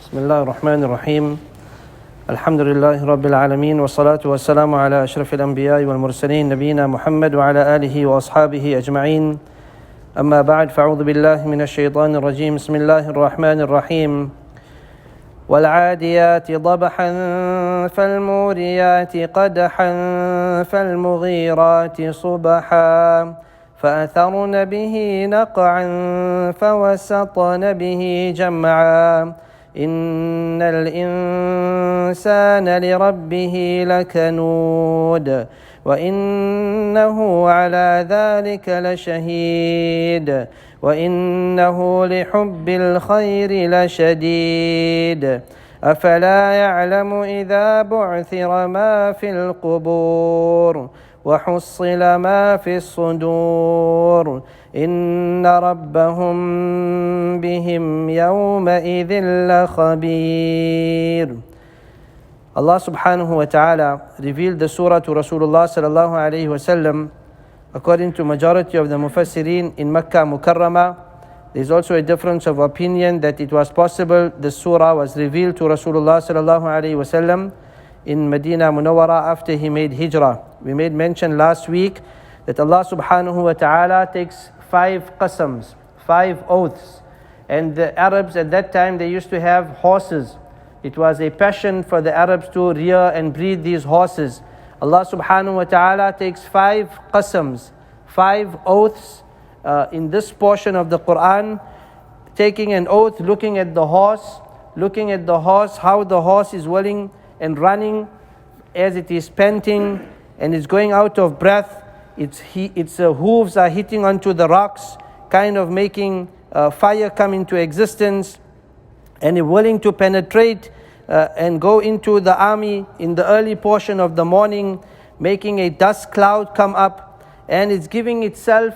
بسم الله الرحمن الرحيم الحمد لله رب العالمين والصلاة والسلام على أشرف الأنبياء والمرسلين نبينا محمد وعلى آله وأصحابه أجمعين أما بعد فأعوذ بالله من الشيطان الرجيم بسم الله الرحمن الرحيم والعاديات ضبحا فالموريات قدحا فالمغيرات صبحا فأثرن به نقعا فوسطن به جمعا إن الإنسان لربه لكنود وإنه على ذلك لشهيد وإنه لحب الخير لشديد أفلا يعلم إذا بعثر ما في القبور وحصل ما في الصدور إن ربهم بهم يومئذ لخبير. Allah subhanahu wa ta'ala revealed the surah to Rasulullah sallallahu alayhi wa sallam. According to majority of the Mufassirin in Makkah Mukarramah, there is also a difference of opinion that it was possible the surah was revealed to Rasulullah sallallahu alayhi wa sallam in Medina Munawwara after he made hijrah. We made mention last week that Allah subhanahu wa ta'ala takes 5 qasams, 5 oaths. And the Arabs at that time, they used to have horses. It was a passion for the Arabs to rear and breed these horses. Allah subhanahu wa ta'ala takes 5 qasams, 5 oaths in this portion of the Quran, taking an oath, looking at the horse, how the horse is willing and running as it is panting and is going out of breath. Its hooves are hitting onto the rocks, kind of making fire come into existence, and is willing to penetrate and go into the army in the early portion of the morning, making a dust cloud come up, and it's giving itself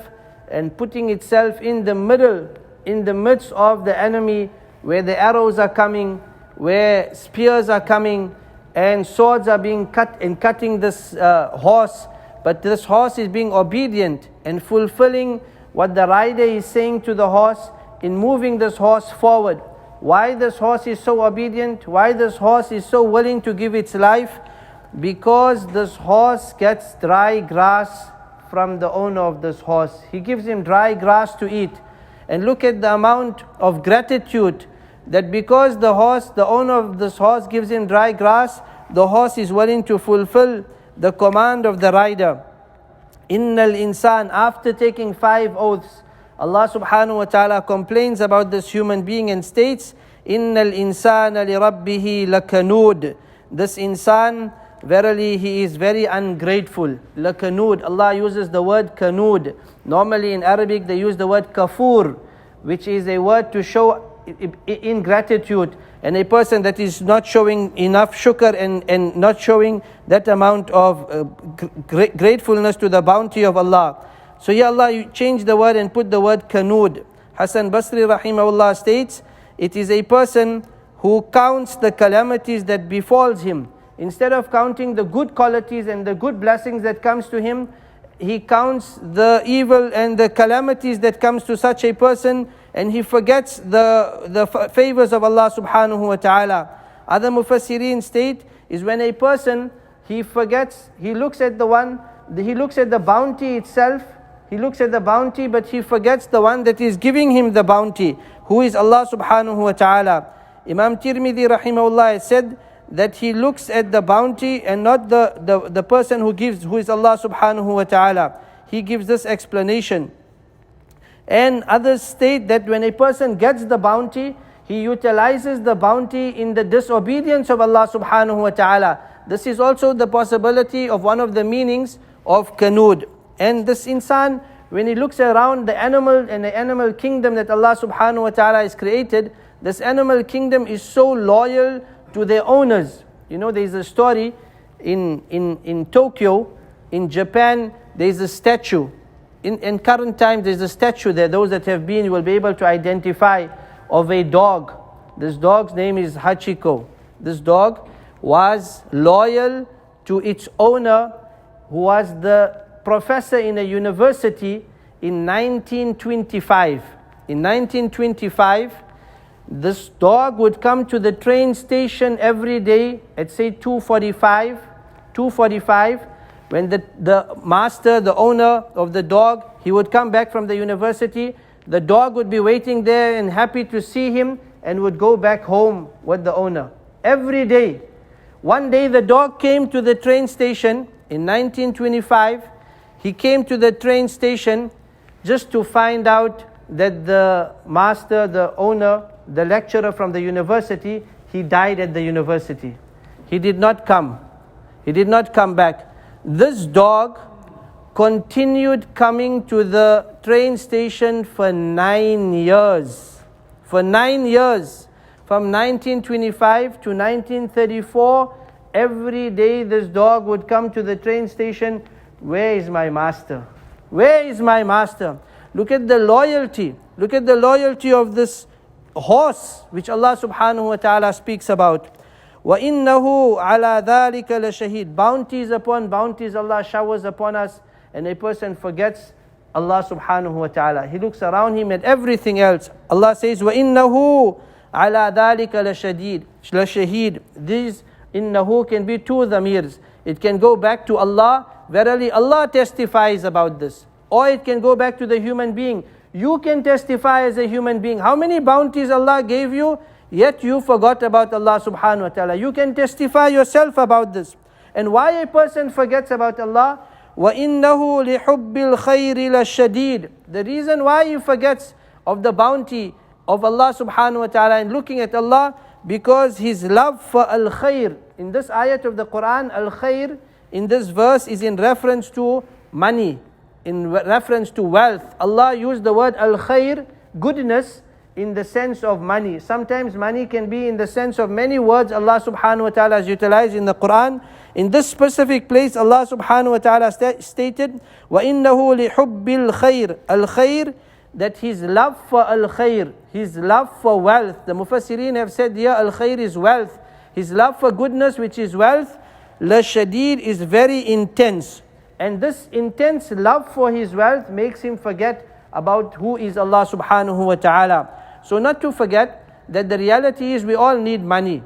and putting itself in the midst of the enemy, where the arrows are coming, where spears are coming, and swords are being cut and cutting this horse. But this horse is being obedient and fulfilling what the rider is saying to the horse in moving this horse forward. Why this horse is so obedient? Why this horse is so willing to give its life? Because this horse gets dry grass from the owner of this horse. He gives him dry grass to eat. And look at the amount of gratitude that because the owner of this horse gives him dry grass, the horse is willing to fulfill the command of the rider. Innal insan, after taking 5 oaths, Allah subhanahu wa ta'ala complains about this human being and states, Innal insana li rabbihi lakanud. This insan, verily he is very ungrateful. Lakanud, Allah uses the word kanud. Normally in Arabic they use the word kafur, which is a word to show ingratitude, and a person that is not showing enough shukr and not showing that amount of gratefulness to the bounty of Allah. So here Allah, you change the word and put the word kanud. Hasan Basri rahimahullah states, it is a person who counts the calamities that befalls him. Instead of counting the good qualities and the good blessings that comes to him, he counts the evil and the calamities that comes to such a person, and he forgets the favors of Allah subhanahu wa ta'ala. Other Mufassirin state is when a person, he forgets, he looks at the bounty itself, but he forgets the one that is giving him the bounty, who is Allah subhanahu wa ta'ala. Imam Tirmidhi rahimahullah said that he looks at the bounty and not the person who gives, who is Allah subhanahu wa ta'ala. He gives this explanation. And others state that when a person gets the bounty, he utilizes the bounty in the disobedience of Allah subhanahu wa ta'ala. This is also the possibility of one of the meanings of kanud. And this insan, when he looks around the animal and the animal kingdom that Allah subhanahu wa ta'ala has created, this animal kingdom is so loyal to their owners. You know, there is a story in Tokyo, in Japan, there is a statue. In current times, there's a statue there. Those that have been, you will be able to identify, of a dog. This dog's name is Hachiko. This dog was loyal to its owner, who was the professor in a university in 1925. In 1925, This dog would come to the train station every day at say 2:45, when the master, the owner of the dog, he would come back from the university. The dog would be waiting there and happy to see him and would go back home with the owner. Every day. One day the dog came to the train station in 1925. He came to the train station just to find out that the master, the owner, the lecturer from the university, he died at the university. He did not come. He did not come back. This dog continued coming to the train station for 9 years. For 9 years. From 1925 to 1934, every day this dog would come to the train station. Where is my master? Where is my master? Look at the loyalty. Look at the loyalty of this horse, which Allah subhanahu wa ta'ala speaks about. وَإِنَّهُ عَلَى ذَلِكَ لَشَهِيدٌ. Bounties upon bounties Allah showers upon us, and a person forgets Allah subhanahu wa ta'ala. He looks around him at everything else. Allah says, وَإِنَّهُ عَلَى ذَلِكَ لَشَهِيدٌ. These innahu can be two dhamirs. It can go back to Allah. Verily Allah testifies about this. Or it can go back to the human being. You can testify as a human being. How many bounties Allah gave you, yet you forgot about Allah subhanahu wa ta'ala. You can testify yourself about this. And why a person forgets about Allah? وَإِنَّهُ لِحُبِّ الْخَيْرِ لَشَدِيدٌ. The reason why he forgets of the bounty of Allah subhanahu wa ta'ala and looking at Allah, because his love for al-khair. In this ayat of the Quran, al-khair in this verse is in reference to money, in reference to wealth. Allah used the word al-khair, goodness, in the sense of money. Sometimes money can be in the sense of many words Allah subhanahu wa ta'ala has utilized in the Quran. In this specific place, Allah subhanahu wa ta'ala stated, وَإِنَّهُ لِحُبِّ الْخَيْرِ. Al-khair, that his love for al-khair, his love for wealth. The Mufassirin have said here, al-khair is wealth. His love for goodness, which is wealth, la-shadid, is very intense. And this intense love for his wealth makes him forget about who is Allah subhanahu wa ta'ala. So not to forget that the reality is we all need money.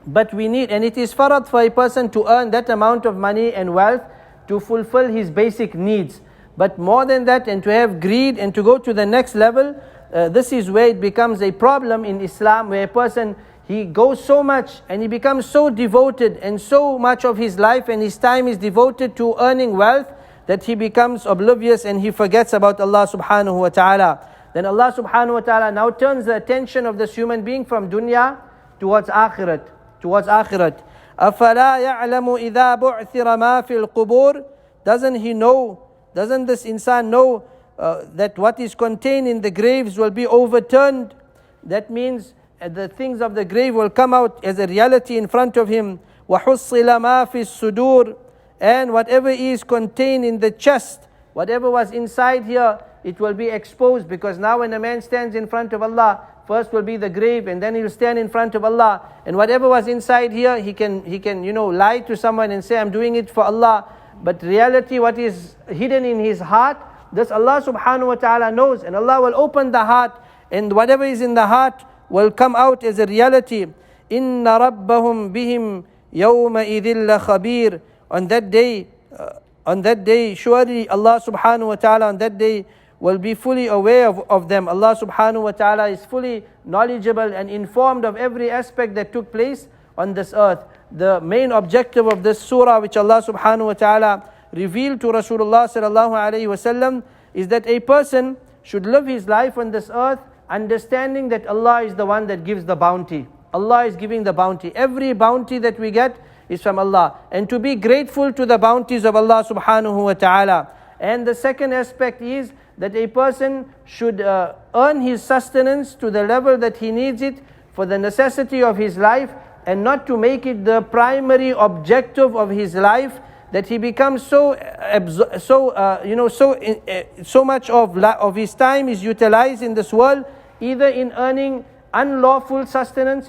But we need, and it is farad for a person to earn that amount of money and wealth to fulfill his basic needs. But more than that, and to have greed and to go to the next level, this is where it becomes a problem in Islam, where a person, he goes so much and he becomes so devoted, and so much of his life and his time is devoted to earning wealth, that he becomes oblivious and he forgets about Allah subhanahu wa ta'ala. Then Allah subhanahu wa ta'ala now turns the attention of this human being from dunya towards akhirat. أَفَلَا يَعْلَمُ إِذَا بُعْثِرَ مَا فِي الْقُبُورِ. Doesn't he know, doesn't this insan know that what is contained in the graves will be overturned? That means the things of the grave will come out as a reality in front of him. وَحُصِّلَ مَا فِي الصُّدُورِ. And whatever is contained in the chest, whatever was inside here, it will be exposed. Because now when a man stands in front of Allah, first will be the grave, and then he will stand in front of Allah. And whatever was inside here, he can lie to someone and say, I'm doing it for Allah. But reality, what is hidden in his heart, this Allah subhanahu wa ta'ala knows. And Allah will open the heart, and whatever is in the heart will come out as a reality. إِنَّ رَبَّهُمْ بِهِمْ يَوْمَئِذٍ لَخَبِيرٌ. On that day, surely Allah subhanahu wa ta'ala on that day will be fully aware of them. Allah subhanahu wa ta'ala is fully knowledgeable and informed of every aspect that took place on this earth. The main objective of this surah, which Allah subhanahu wa ta'ala revealed to Rasulullah sallallahu alayhi wa sallam, is that a person should live his life on this earth understanding that Allah is the one that gives the bounty. Allah is giving the bounty. Every bounty that we get is from Allah. And to be grateful to the bounties of Allah subhanahu wa ta'ala. And the second aspect is that a person should earn his sustenance to the level that he needs it for the necessity of his life, and not to make it the primary objective of his life, that he becomes so much of his time is utilized in this world, either in earning unlawful sustenance,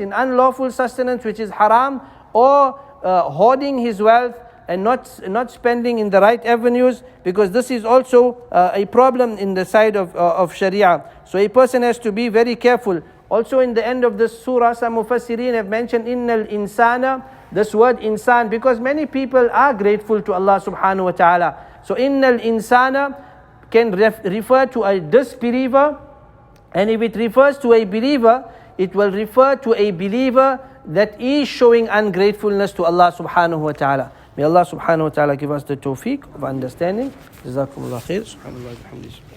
which is haram, or hoarding his wealth and not spending in the right avenues, because this is also a problem in the side of Sharia. So a person has to be very careful. Also in the end of this surah, some mufassirin have mentioned innal insana, this word insan, because many people are grateful to Allah subhanahu wa ta'ala. So innal insana can refer to a disbeliever, and if it refers to a believer, it will refer to a believer that is showing ungratefulness to Allah subhanahu wa ta'ala. May Allah subhanahu wa ta'ala give us the tawfiq of understanding. Jazakumullah khair. Subhanallah wa bihamdihi.